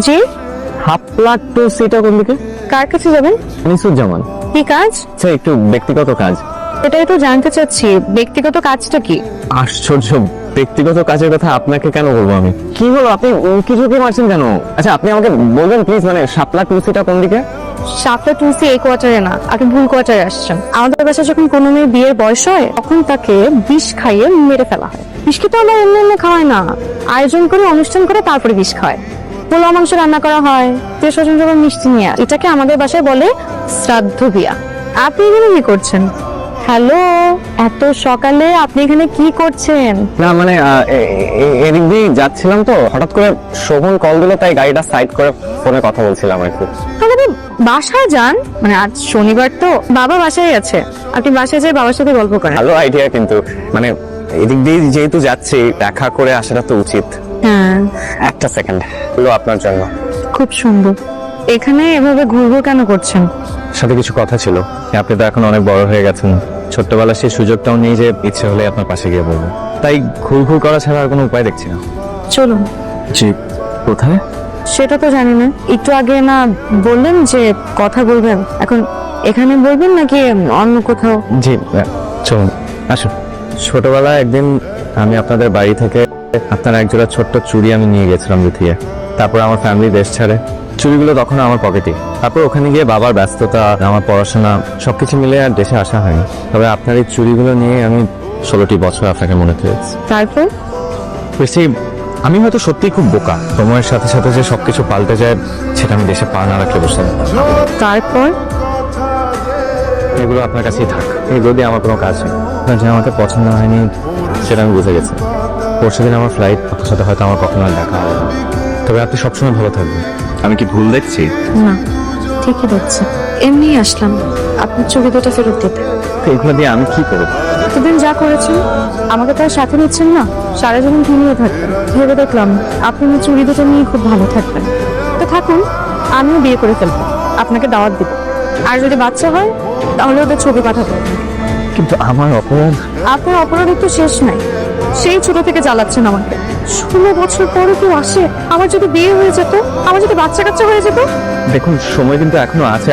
জি, হাপলাটুসিটা কোন দিকে? কার কাছে যাবেন? নিসুজ্জামান। কি কাজ? আচ্ছা, একটু ব্যক্তিগত কাজ। এটাই তো জানতে চাচ্ছি, ব্যক্তিগত কাজটা কি? আশ্চর্য, ব্যক্তিগত কাজের কথা আপনাকে কেন বলবো আমি? কি হলো, আপনি কিছু কি মারছেন কেন? আচ্ছা, আপনি আমাকে বলবেন প্লিজ, মানে শাপলাটুসিটা কোন দিকে? সাপটা টুসি এই কোয়ার্টারে না, আপনি ভুল কোয়ার্টারে আসছেন। আমাদের বাসায় যখন কোনো মেয়ের বিয়ের বয়স হয় তখন তাকে বিষ খাইয়ে মেরে ফেলা হয়। বিষ কি তো আমরা এমনি এমনি খাওয়াই না, আয়োজন করে অনুষ্ঠান করে তারপরে বিষ খায়। পোলাও মাংস রান্না করা হয়, আত্মীয় স্বজন যখন মিষ্টি নিয়ে আসে, এটাকে আমাদের বাসায় বলে শ্রাদ্ধ বিয়া। আপনি এখানে কি করছেন? হ্যালো, এত সকালে আপনি এখানে কি করছেন? না মানে এদিক দিয়ে যাচ্ছিলাম তো, হঠাৎ করে শোভন কল দিল, তাই গাড়িটা সাইড করে ফোনে কথা বলছিলাম আর কি। তাহলে আপনি বাসায় যান, মানে আজ শনিবার তো, বাবা বাসায় আছে, আপনি বাসায় যেয়ে বাবার সাথে গল্প করেন। ভালো আইডিয়া, কিন্তু মানে এদিক দিয়ে যেহেতু যাচ্ছি, দেখা করে আসাটা তো উচিত। হ্যাঁ, একটা সেকেন্ড হলো আপনার জন্য। খুব সুন্দর। এখানে এভাবে ঘুরঘুর কেন করছেন? সাথে কিছু কথা ছিল। আপনি তো এখন অনেক বড় হয়ে গেছেন, ছোট্টবেলার সেই সুযোগটাও নেই যে ইচ্ছে হলে আপনার পাশে গিয়ে বলবো। তাই ঘুরঘুর করা ছাড়া আর কোনো উপায় দেখছি না। চলুন। জি, কোথায়? সেটা তো জানি না, একটু আগে না বললেন যে কথা বলবেন, এখন এখানে বলবেন নাকি অন্য কোথাও? জি, চলুন আসুন। ছোটবেলায় একদিন আমি আপনাদের বাড়ি থেকে আপনার একজোড়া ছোট্ট চুড়ি আমি নিয়ে গেছিলাম লুকিয়ে। তারপর আমার ফ্যামিলি দেশ ছাড়ে, চুড়িগুলো তখন আমার পকেটে। তারপর ওখানে গিয়ে বাবার ব্যস্ততা, আমার পড়াশোনা সবকিছু মিলে আর দেশে আসা হয়নি। তবে আপনার এই চুড়িগুলো নিয়ে আমি 16টি বছর আপনাকে মনে করেছি। তারপর? বেশি আমি হয়তো সত্যিই খুব বোকা, সময়ের সাথে সাথে যে সবকিছু পাল্টে যায় সেটা আমি দেশে পা না রাখলে বসে থাকি। তারপর এগুলো আপনার কাছেই থাক, এগুলো দিয়ে আমার কোনো কাজ নেই। আপনার যে আমাকে পছন্দ হয়নি সেটা আমি বুঝে গেছি। পরশুদিন আমার ফ্লাইট, আপনার সাথে হয়তো আমার কখনো আর দেখা হবে না। তবে আপনি সবসময় ভালো থাকবেন। আমি কি ভুল দেখছি? না, ঠিকই দেখছে। এমনি আসলাম আপনার ছবি দুটো ফেরত দিতে। এগুলো দিয়ে আমি কি করবো? এতদিন যা করেছেন আমাকে তো আর সাথে নিচ্ছেন না, সারা জীবন কি নিয়ে থাকবেন? ভেবে দেখলাম আপনি আমার চুরি দুটো নিয়ে খুব ভালো থাকবেন। তো থাকুন, আমিও বিয়ে করে ফেলবো, আপনাকে দাওয়াত দিব। আর যদি বাচ্চা হয় তাহলে ওদের ছবি পাঠাবো। কিন্তু আমার অপরাধ। আপনার অপরাধ একটু শেষ নাই, সেই ছোট থেকে জ্বালাচ্ছেন আমাকে। 16 বছর পরে কেউ আসে? আমার যদি বিয়ে হয়ে যেত, আমার যদি বাচ্চা কাচ্চা হয়ে যেত? দেখুন, সময় কিন্তু এখনো আছে,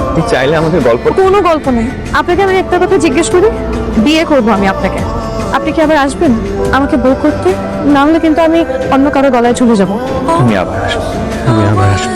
আপনি চাইলে আমাদের গল্প। কোনো গল্প নেই। আপনাকে আমি একটা কথা জিজ্ঞেস করি, বিয়ে করবো আমি আপনাকে, আপনি কি আবার আসবেন আমাকে বউ করতে? না হলে কিন্তু আমি অন্য কারো গলায় ঝুলে যাবো। আমি আবার আসবো, আমি আবার আসবো।